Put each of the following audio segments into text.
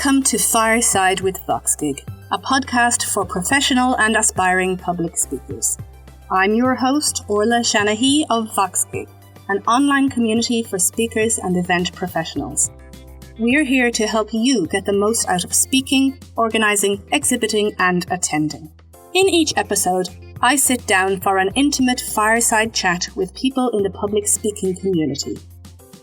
Welcome to Fireside with Voxgig, a podcast for professional and aspiring public speakers. I'm your host, Orla of Voxgig, an online community for speakers and event professionals. We're here to help you get the most out of speaking, organising, exhibiting and attending. In each episode, I sit down for an intimate fireside chat with people in the public speaking community.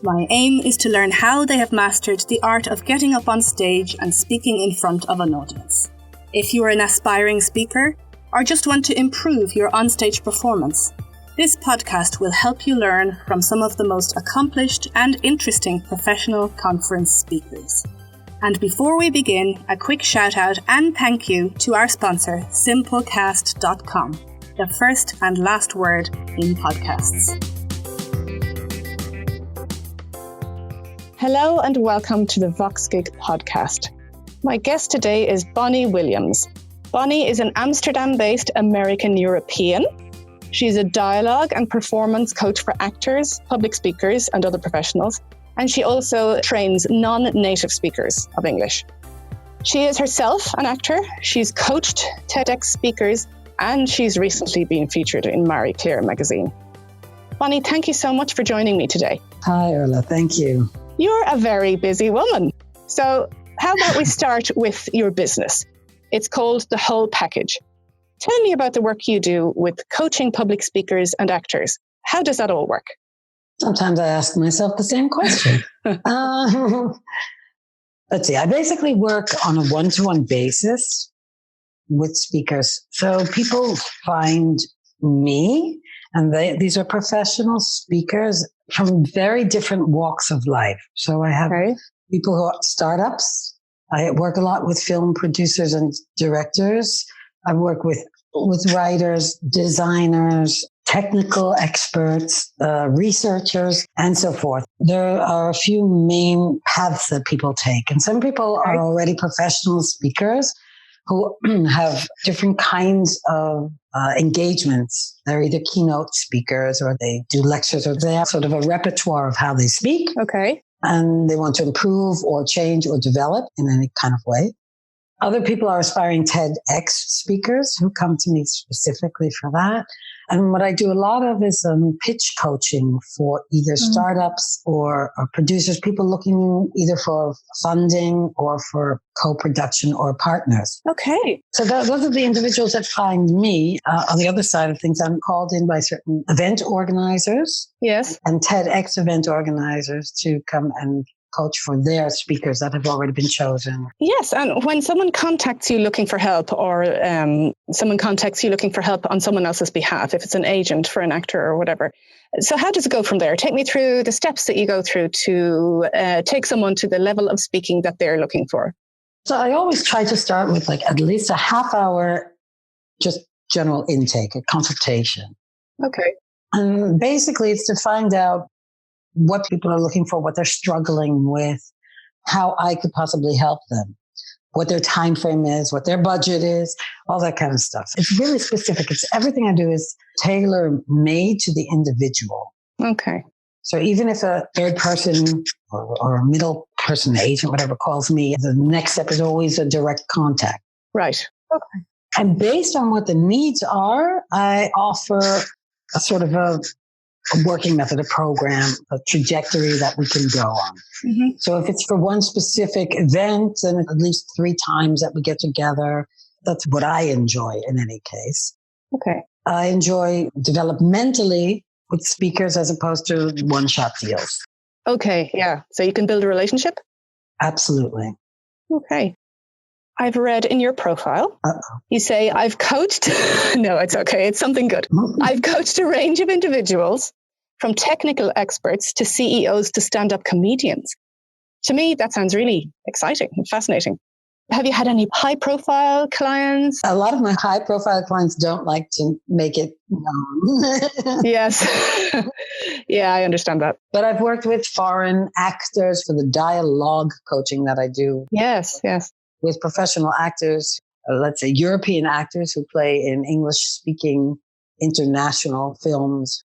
My aim is to learn how they have mastered the art of getting up on stage and speaking in front of an audience. If you are an aspiring speaker or just want to improve your onstage performance, this podcast will help you learn from some of the most accomplished and interesting professional conference speakers. And before we begin, a quick shout out and thank you to our sponsor, simplecast.com, the first and last word in podcasts. Hello and welcome to the Voxgig podcast. My guest today is Bonnie Williams. Bonnie is an Amsterdam-based American European. She's a dialogue and performance coach for actors, public speakers and other professionals. And she also trains non-native speakers of English. She is herself an actor. She's coached TEDx speakers and she's recently been featured in Marie Claire magazine. Bonnie, thank you so much for joining me today. Hi, Orla. Thank you. You're a very busy woman. So how about we start with your business? It's called The Whole Package. Tell me about the work you do with coaching public speakers and actors. How does that all work? Sometimes I ask myself the same question. Let's see. I basically work on a one-to-one basis with speakers. So people find me, and these are professional speakers from very different walks of life. So I have people who are startups. I work a lot with film producers and directors. I work with writers, designers, technical experts, researchers, and so forth. There are a few main paths that people take. And some people are already professional speakers who have different kinds of engagements. They're either keynote speakers or they do lectures or they have sort of a repertoire of how they speak. Okay. And they want to improve or change or develop in any kind of way. Other people are aspiring TEDx speakers who come to me specifically for that. And what I do a lot of is pitch coaching for either startups or producers, people looking either for funding or for co-production or partners. Okay. So those are the individuals that find me. On the other side of things, I'm called in by certain event organizers. Yes. And TEDx event organizers to come and coach for their speakers that have already been chosen. Yes, and when someone contacts you looking for help or someone contacts you looking for help on someone else's behalf, if it's an agent for an actor or whatever, so how does it go from there? Take me through the steps that you go through to take someone to the level of speaking that they're looking for. So I always try to start with like at least a half hour, just general intake, a consultation. Okay. And basically it's to find out what people are looking for, what they're struggling with, how I could possibly help them, what their time frame is, what their budget is, all that kind of stuff. It's really specific. It's everything I do is tailor-made to the individual. Okay. So even if a third person or a middle person, agent, whatever, calls me, the next step is always a direct contact. Right. Okay. And based on what the needs are, I offer a sort of a working method, a program, a trajectory that we can go on. Mm-hmm. So if it's for one specific event, then at least 3 times that we get together. That's what I enjoy in any case. Okay. I enjoy developmentally with speakers as opposed to one-shot deals. Okay. Yeah. So you can build a relationship? Absolutely. Okay. I've read in your profile, you say, I've coached, no, it's okay, it's something good. I've coached a range of individuals from technical experts to CEOs to stand-up comedians. To me, that sounds really exciting and fascinating. Have you had any high-profile clients? A lot of my high-profile clients don't like to make it known. Yes. Yeah, I understand that. But I've worked with foreign actors for the dialogue coaching that I do. Yes, yes. With professional actors, let's say European actors who play in English-speaking international films.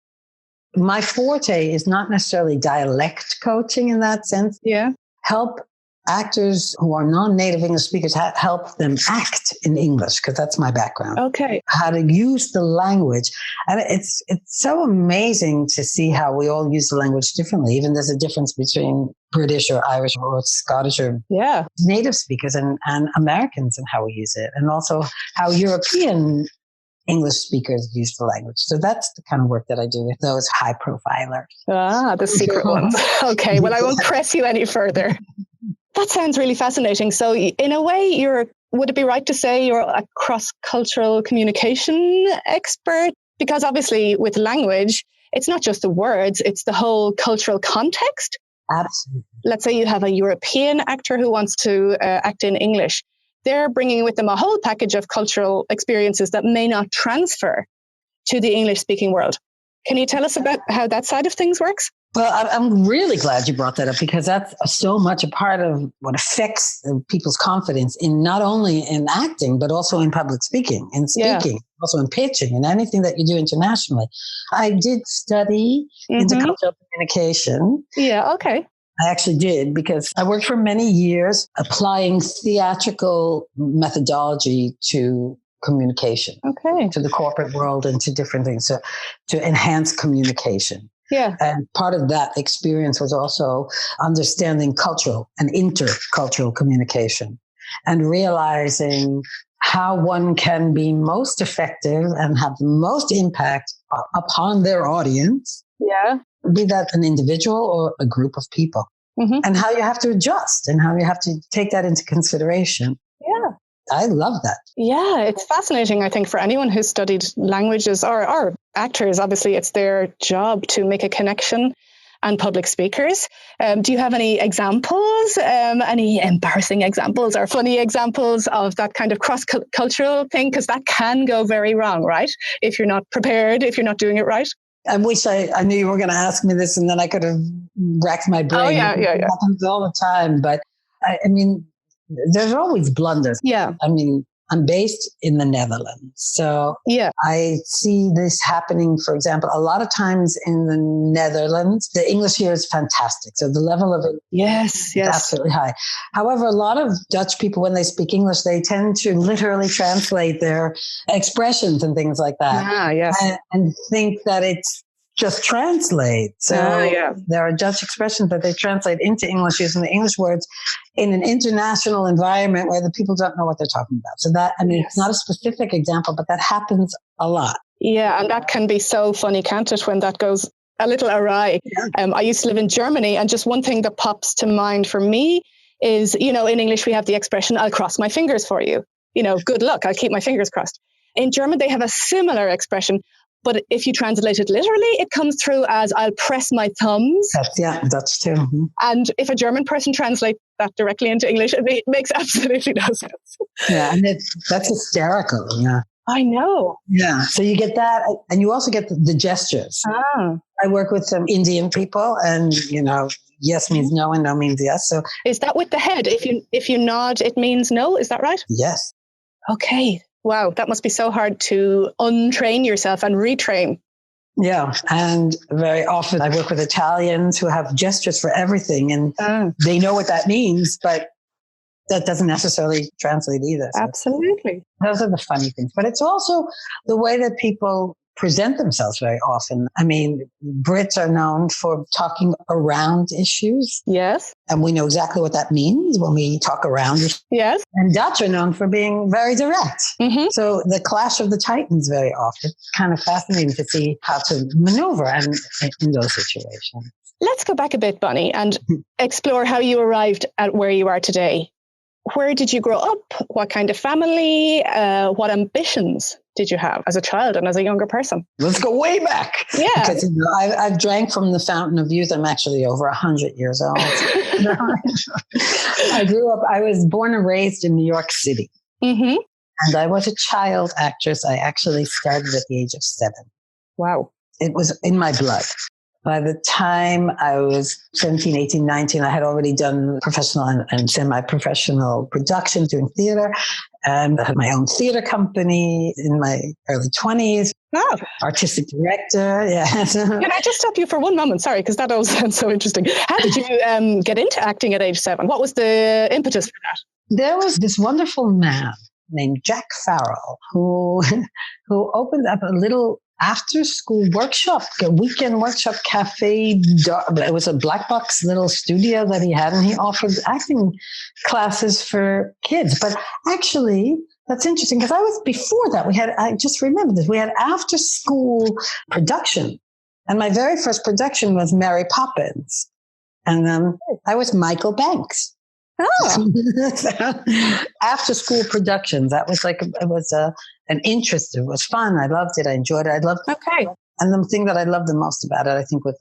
My forte is not necessarily dialect coaching in that sense. Yeah. Help actors who are non-native English speakers help them act in English, because that's my background. Okay. How to use the language. And it's so amazing to see how we all use the language differently. Even there's a difference between British or Irish or Scottish or native speakers and Americans and how we use it. And also how European English speakers use the language. So that's the kind of work that I do with those high profilers. Ah, the secret ones. Okay, well, I won't press you any further. That sounds really fascinating. So in a way, would it be right to say you're a cross-cultural communication expert? Because obviously with language, it's not just the words, it's the whole cultural context. Absolutely. Let's say you have a European actor who wants to act in English. They're bringing with them a whole package of cultural experiences that may not transfer to the English-speaking world. Can you tell us about how that side of things works? Well, I'm really glad you brought that up, because that's so much a part of what affects people's confidence in not only in acting, but also in public speaking, also in pitching and anything that you do internationally. I did study intercultural communication. Yeah, okay. I actually did, because I worked for many years applying theatrical methodology to communication, to the corporate world and to different things, so to enhance communication. Yeah. And part of that experience was also understanding cultural and intercultural communication and realizing how one can be most effective and have the most impact upon their audience. Yeah. Be that an individual or a group of people, and how you have to adjust and how you have to take that into consideration. Yeah. I love that. Yeah, it's fascinating, I think, for anyone who's studied languages or actors. Obviously, it's their job to make a connection, and public speakers. Do you have any examples, any embarrassing examples or funny examples of that kind of cross-cultural thing? Because that can go very wrong, right? If you're not prepared, if you're not doing it right. I wish I knew you were going to ask me this, and then I could have racked my brain. Oh, yeah. It happens all the time. But I mean, there's always blunders. Yeah. I mean, I'm based in the Netherlands. So I see this happening, for example, a lot of times in the Netherlands. The English here is fantastic. So the level of it is absolutely high. However, a lot of Dutch people, when they speak English, they tend to literally translate their expressions and things like that. And think that it's just translate. So there are Dutch expressions that they translate into English using the English words in an international environment where the people don't know what they're talking about. So that, I mean, it's not a specific example, but that happens a lot. Yeah. And that can be so funny, can't it, when that goes a little awry. Yeah. I used to live in Germany, and just one thing that pops to mind for me is, in English, we have the expression, I'll cross my fingers for you. Good luck, I'll keep my fingers crossed. In German, they have a similar expression. But if you translate it literally, it comes through as I'll press my thumbs. That's true. Mm-hmm. And if a German person translates that directly into English, it makes absolutely no sense. Yeah, and that's hysterical. Yeah. I know. Yeah. So you get that, and you also get the gestures. I work with some Indian people, and, yes means no and no means yes. So is that with the head? If you nod, it means no. Is that right? Yes. Okay. Wow, that must be so hard to untrain yourself and retrain. Yeah, and very often I work with Italians who have gestures for everything, and they know what that means, but that doesn't necessarily translate either. So absolutely. Those are the funny things. But it's also the way that people present themselves very often. I mean, Brits are known for talking around issues. Yes. And we know exactly what that means when we talk around issues. Yes. And Dutch are known for being very direct. Mm-hmm. So the clash of the titans very often. It's kind of fascinating to see how to maneuver in those situations. Let's go back a bit, Bonnie, and explore how you arrived at where you are today. Where did you grow up? What kind of family? What ambitions did you have as a child and as a younger person? Let's go way back. Yeah. Because I've drank from the fountain of youth. I'm actually over 100 years old. I was born and raised in New York City. Mm-hmm. And I was a child actress. I actually started at the age of 7. Wow. It was in my blood. By the time I was 17, 18, 19, I had already done professional and semi-professional production, doing theater. And I had my own theater company in my early 20s. Oh. Artistic director. Yeah. Can I just stop you for one moment? Sorry, because that all sounds so interesting. How did you get into acting at age 7? What was the impetus for that? There was this wonderful man named Jack Farrell who opened up a little after-school workshop, a weekend workshop cafe. It was a black box little studio that he had, and he offered acting classes for kids. But actually, that's interesting because before that, I just remembered this, we had after-school production. And my very first production was Mary Poppins. And I was Michael Banks. Oh. After school productions. That was an interest. It was fun. I loved it. I enjoyed it. Okay. And the thing that I loved the most about it, I think, was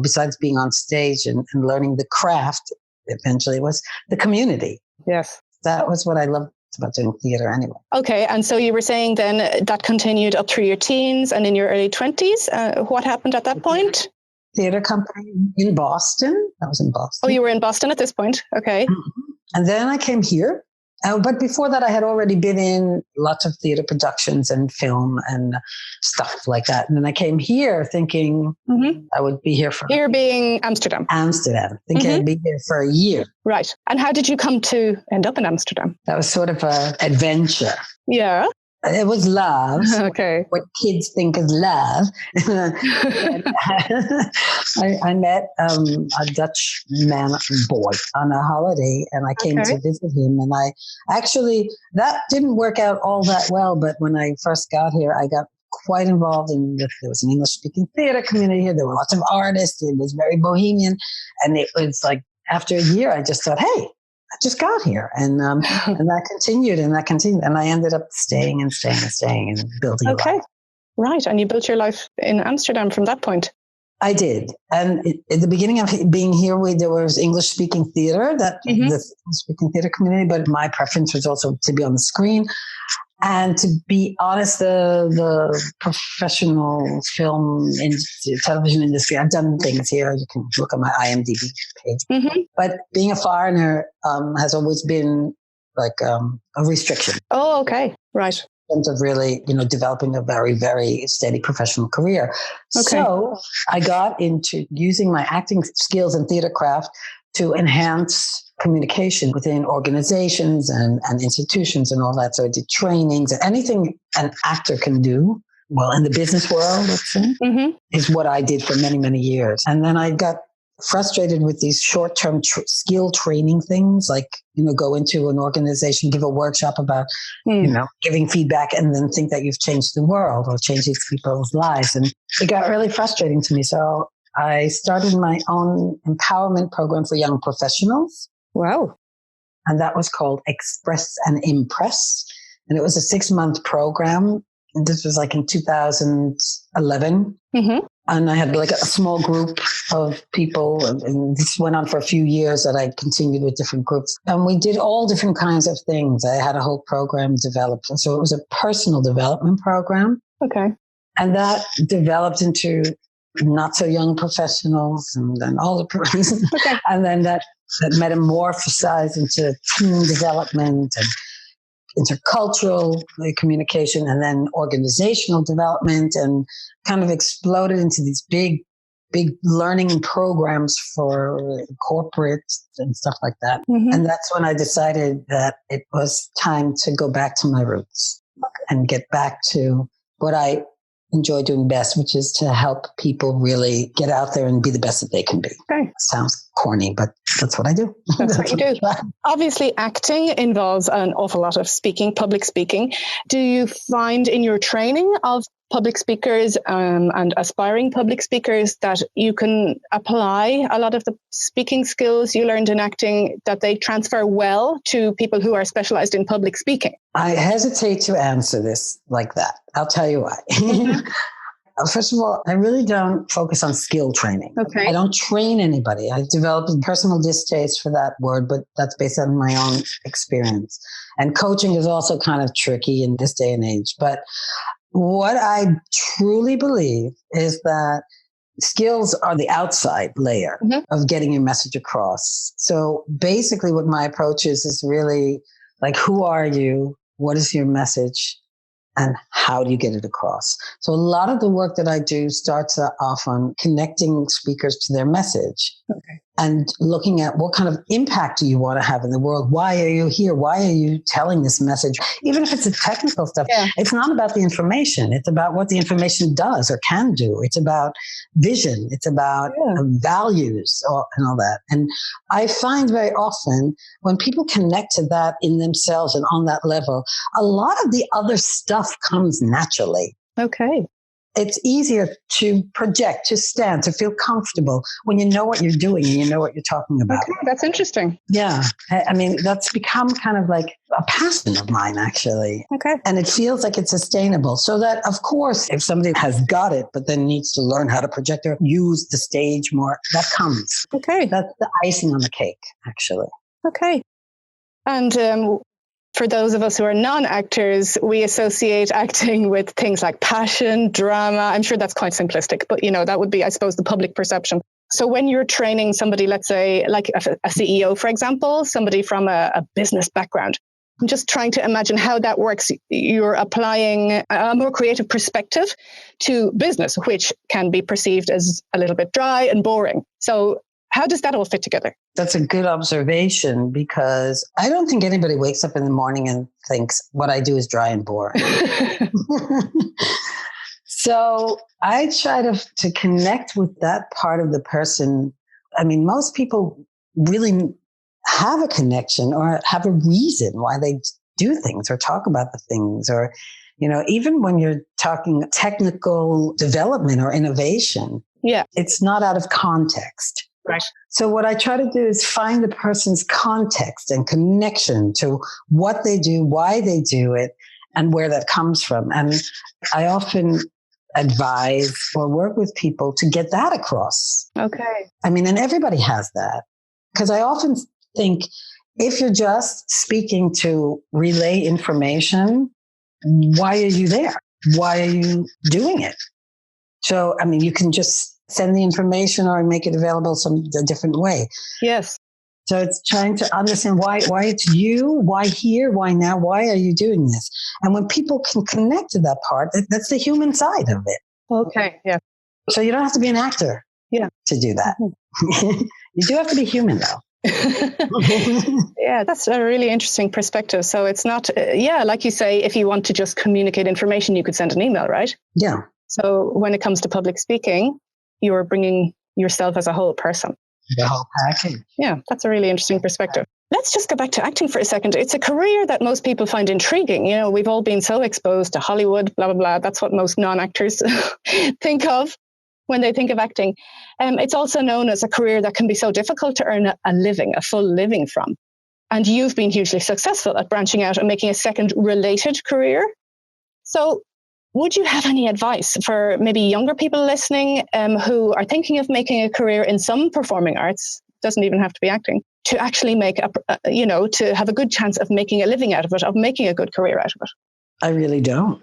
besides being on stage and learning the craft, eventually, was the community. Yes. That was what I loved about doing theater anyway. Okay. And so you were saying then that continued up through your teens and in your early 20s. What happened at that point? Theater company in Boston. I was in Boston. Oh, you were in Boston at this point. Okay. Mm-hmm. And then I came here. But before that, I had already been in lots of theater productions and film and stuff like that. And then I came here thinking I would be here for... Here being Amsterdam. Amsterdam. Thinking I'd be here for a year. Right. And how did you come to end up in Amsterdam? That was sort of an adventure. Yeah. It was love. Okay. What kids think is love. I met a Dutch boy on a holiday, and I came to visit him. And that didn't work out all that well. But when I first got here, I got quite involved there was an English-speaking theater community here. There were lots of artists. It was very bohemian. And it was like, after a year, I just thought, hey, I just got here, and that continued, and I ended up staying and building. Okay, right, and you built your life in Amsterdam from that point. I did, and at the beginning of being here, there was English-speaking theater, the English-speaking theater community, but my preference was also to be on the screen. And to be honest, the professional film television industry, I've done things here. You can look at my IMDb page. Mm-hmm. But being a foreigner has always been like a restriction. Oh, okay. Right. In terms of really, developing a very, very steady professional career. Okay. So I got into using my acting skills and theater craft to enhance communication within organizations and institutions and all that. So I did trainings and anything an actor can do. Well, in the business world, let's say, is what I did for many, many years. And then I got frustrated with these short-term skill training things, like, go into an organization, give a workshop about, giving feedback, and then think that you've changed the world or changed these people's lives. And it got really frustrating to me. So I started my own empowerment program for young professionals. Wow. And that was called Express and Impress. And it was a 6-month program. And this was like in 2011. Mm-hmm. And I had like a small group of people. And this went on for a few years that I continued with different groups. And we did all different kinds of things. I had a whole program developed. And so it was a personal development program. Okay. And that developed into not so young professionals and then all the okay. And then that metamorphosized into team development and intercultural communication and then organizational development, and kind of exploded into these big learning programs for corporate and stuff like that. Mm-hmm. And that's when I decided that it was time to go back to my roots and get back to what I enjoy doing best, which is to help people really get out there and be the best that they can be. Okay. Sounds corny, but that's what I do. That's what you do. Obviously, acting involves an awful lot of speaking, public speaking. Do you find in your training of public speakers and aspiring public speakers that you can apply a lot of the speaking skills you learned in acting, that they transfer well to people who are specialized in public speaking? I hesitate to answer this like that. I'll tell you why. Mm-hmm. First of all, I really don't focus on skill training. Okay. I don't train anybody. I've developed a personal distaste for that word, but that's based on my own experience. And coaching is also kind of tricky in this day and age. But what I truly believe is that skills are the outside layer of getting your message across. So basically what my approach is really like, who are you? What is your message? and how do you get it across? So a lot of the work that I do starts off on connecting speakers to their message. Okay. And looking at what kind of impact do you want to have in the world? Why are you here? Why are you telling this message? Even if it's a technical stuff, it's not about the information. It's about what the information does or can do. It's about vision. It's about values and all that. And I find very often when people connect to that in themselves and on that level, a lot of the other stuff comes naturally. Okay. It's easier to project, to stand, to feel comfortable when you know what you're doing and you know what you're talking about. Okay, that's interesting. Yeah. I mean, that's become kind of like a passion of mine, actually. Okay. And it feels like it's sustainable. So that, of course, if somebody has got it, but then needs to learn how to project or use the stage more, that comes. Okay. That's the icing on the cake, actually. Okay. And for those of us who are non-actors, we associate acting with things like passion, drama. I'm sure that's quite simplistic, but that would be, I suppose, the public perception. So when you're training somebody, let's say like a CEO, for example, somebody from a business background, I'm just trying to imagine how that works. You're applying a more creative perspective to business, which can be perceived as a little bit dry and boring. So how does that all fit together? That's a good observation, because I don't think anybody wakes up in the morning and thinks what I do is dry and boring. So I try to connect with that part of the person. I mean, most people really have a connection or have a reason why they do things or talk about the things, or, even when you're talking technical development or innovation, it's not out of context. Right. So what I try to do is find the person's context and connection to what they do, why they do it, and where that comes from. And I often advise or work with people to get that across. Okay. I mean, and everybody has that. Because I often think if you're just speaking to relay information, why are you there? Why are you doing it? So, I mean, you can just send the information or make it available a different way. Yes. So it's trying to understand why it's you, why here, why now, why are you doing this? And when people can connect to that part, that's the human side of it. Okay. Yeah. So you don't have to be an actor to do that. Mm-hmm. You do have to be human, though. Yeah, that's a really interesting perspective. So it's not, like you say, if you want to just communicate information, you could send an email, right? Yeah. So when it comes to public speaking, you're bringing yourself as a whole person. The whole package. Yeah, that's a really interesting perspective. Let's just go back to acting for a second. It's a career that most people find intriguing. We've all been so exposed to Hollywood, blah, blah, blah. That's what most non-actors think of when they think of acting. It's also known as a career that can be so difficult to earn a living, a full living from. And you've been hugely successful at branching out and making a second related career. So would you have any advice for maybe younger people listening who are thinking of making a career in some performing arts, doesn't even have to be acting, to actually make to have a good chance of making a living out of it, of making a good career out of it? I really don't.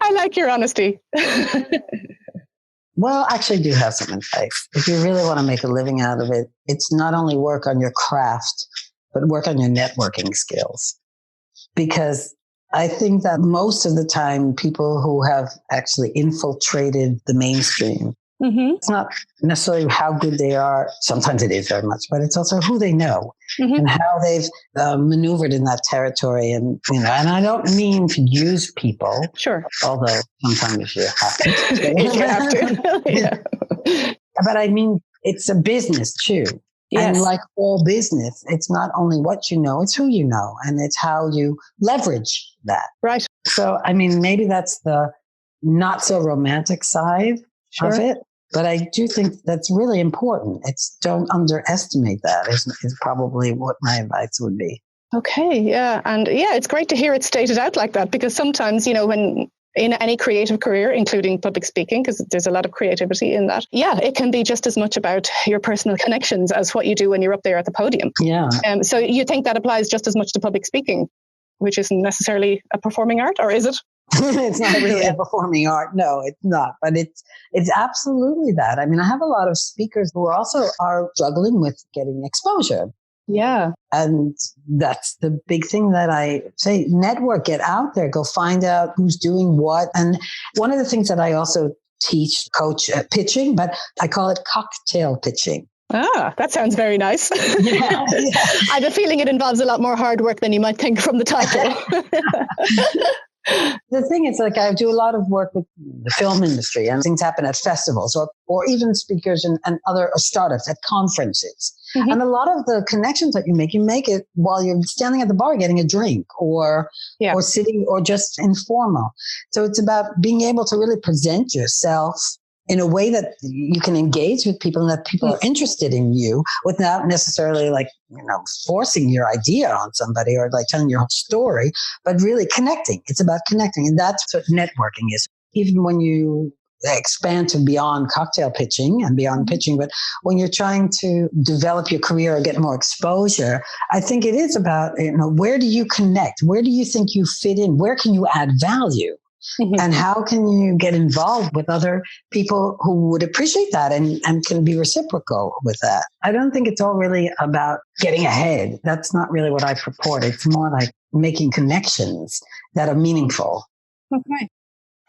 I like your honesty. Well, actually, I do have some advice. If you really want to make a living out of it, it's not only work on your craft, but work on your networking skills. Because I think that most of the time, people who have actually infiltrated the mainstream, it's not necessarily how good they are. Sometimes it is very much, but it's also who they know and how they've maneuvered in that territory. And, and I don't mean to use people. Sure. Although sometimes you have to. If you have to. Yeah. But I mean, it's a business too. Yes. And like all business, it's not only what you know, it's who you know, and it's how you leverage that. Right. So, I mean, maybe that's the not so romantic side of it, but I do think that's really important. It's don't underestimate that is probably what my advice would be. Okay. Yeah. And it's great to hear it stated out like that, because sometimes, when in any creative career, including public speaking, because there's a lot of creativity in that. Yeah, it can be just as much about your personal connections as what you do when you're up there at the podium. Yeah. So you think that applies just as much to public speaking, which isn't necessarily a performing art, or is it? It's not really a performing art. No, it's not. But it's absolutely that. I mean, I have a lot of speakers who also are struggling with getting exposure. Yeah. And that's the big thing that I say, network, get out there, go find out who's doing what. And one of the things that I also teach, coach pitching, but I call it cocktail pitching. Ah, that sounds very nice. Yeah. I have a feeling it involves a lot more hard work than you might think from the title. The thing is, like, I do a lot of work with the film industry, and things happen at festivals or even speakers and other startups at conferences. Mm-hmm. And a lot of the connections that you make it while you're standing at the bar getting a drink or sitting or just informal. So it's about being able to really present yourself in a way that you can engage with people and that people are interested in you without necessarily forcing your idea on somebody or like telling your whole story, but really connecting. It's about connecting. And that's what networking is. Even when you expand to beyond cocktail pitching and beyond pitching, but when you're trying to develop your career or get more exposure, I think it is about, where do you connect? Where do you think you fit in? Where can you add value? Mm-hmm. And how can you get involved with other people who would appreciate that and can be reciprocal with that? I don't think it's all really about getting ahead. That's not really what I purport. It's more like making connections that are meaningful. Okay.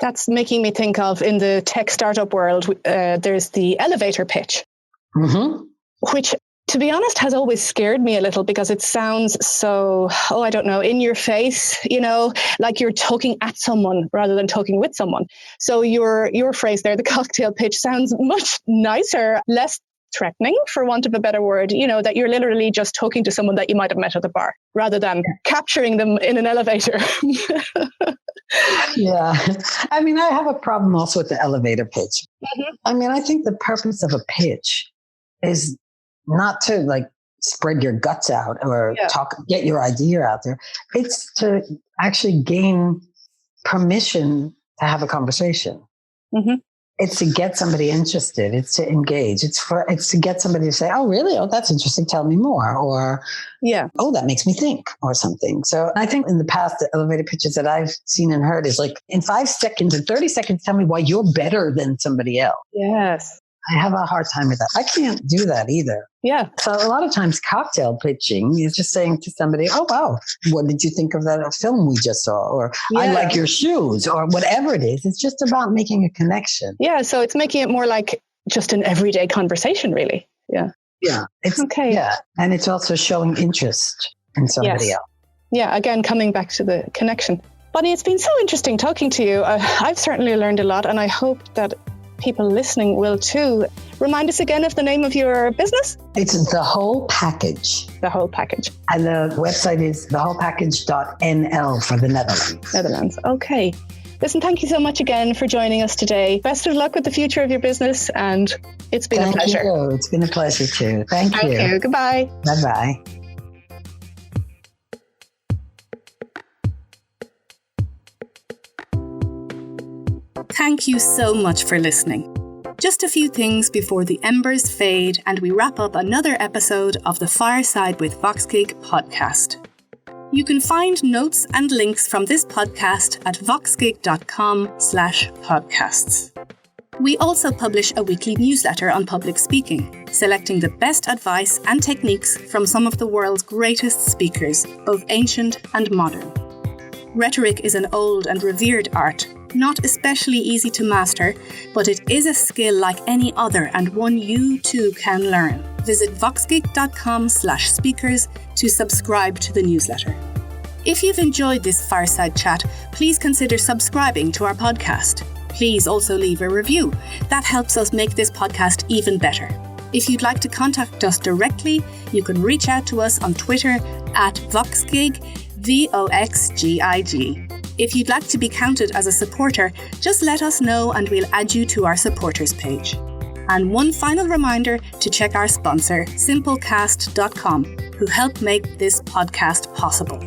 That's making me think of, in the tech startup world, there's the elevator pitch, mm-hmm. which, to be honest, has always scared me a little because it sounds so, I don't know, in your face, like you're talking at someone rather than talking with someone. So your phrase there, the cocktail pitch, sounds much nicer, less threatening, for want of a better word, that you're literally just talking to someone that you might have met at the bar rather than capturing them in an elevator. Yeah. I mean, I have a problem also with the elevator pitch. Mm-hmm. I mean, I think the purpose of a pitch is not to spread your guts out or get your idea out there. It's to actually gain permission to have a conversation. Mm-hmm. It's to get somebody interested. It's to engage. It's to get somebody to say, "Oh, really? Oh, that's interesting. Tell me more." Or, "Oh, that makes me think," or something. So I think in the past, the elevator pitches that I've seen and heard is in 5 seconds and 30 seconds, tell me why you're better than somebody else. Yes. I have a hard time with that. I can't do that either. Yeah. So a lot of times cocktail pitching is just saying to somebody, "Oh, wow, what did you think of that film we just saw?" Or "I like your shoes," or whatever it is. It's just about making a connection. Yeah. So it's making it more like just an everyday conversation, really. Yeah. Yeah. It's okay. Yeah. And it's also showing interest in somebody else. Yeah. Again, coming back to the connection. Bonnie, it's been so interesting talking to you. I've certainly learned a lot, and I hope that people listening will too. Remind us again of the name of your business. It's The Whole Package. The Whole Package. And the website is thewholepackage.nl for the Netherlands. Netherlands. Okay. Listen, thank you so much again for joining us today. Best of luck with the future of your business, and it's been a pleasure. Thank you. It's been a pleasure too. Thank you. Thank you. Goodbye. Bye-bye. Thank you so much for listening. Just a few things before the embers fade and we wrap up another episode of the Fireside with Voxgig podcast. You can find notes and links from this podcast at voxgig.com/podcasts. We also publish a weekly newsletter on public speaking, selecting the best advice and techniques from some of the world's greatest speakers, both ancient and modern. Rhetoric is an old and revered art, not especially easy to master, but it is a skill like any other and one you too can learn. Visit voxgig.com/speakers to subscribe to the newsletter. If you've enjoyed this fireside chat, please consider subscribing to our podcast. Please also leave a review. That helps us make this podcast even better. If you'd like to contact us directly, you can reach out to us on Twitter at Voxgig, VOXGIG. If you'd like to be counted as a supporter, just let us know and we'll add you to our supporters page. And one final reminder to check our sponsor, simplecast.com, who help make this podcast possible.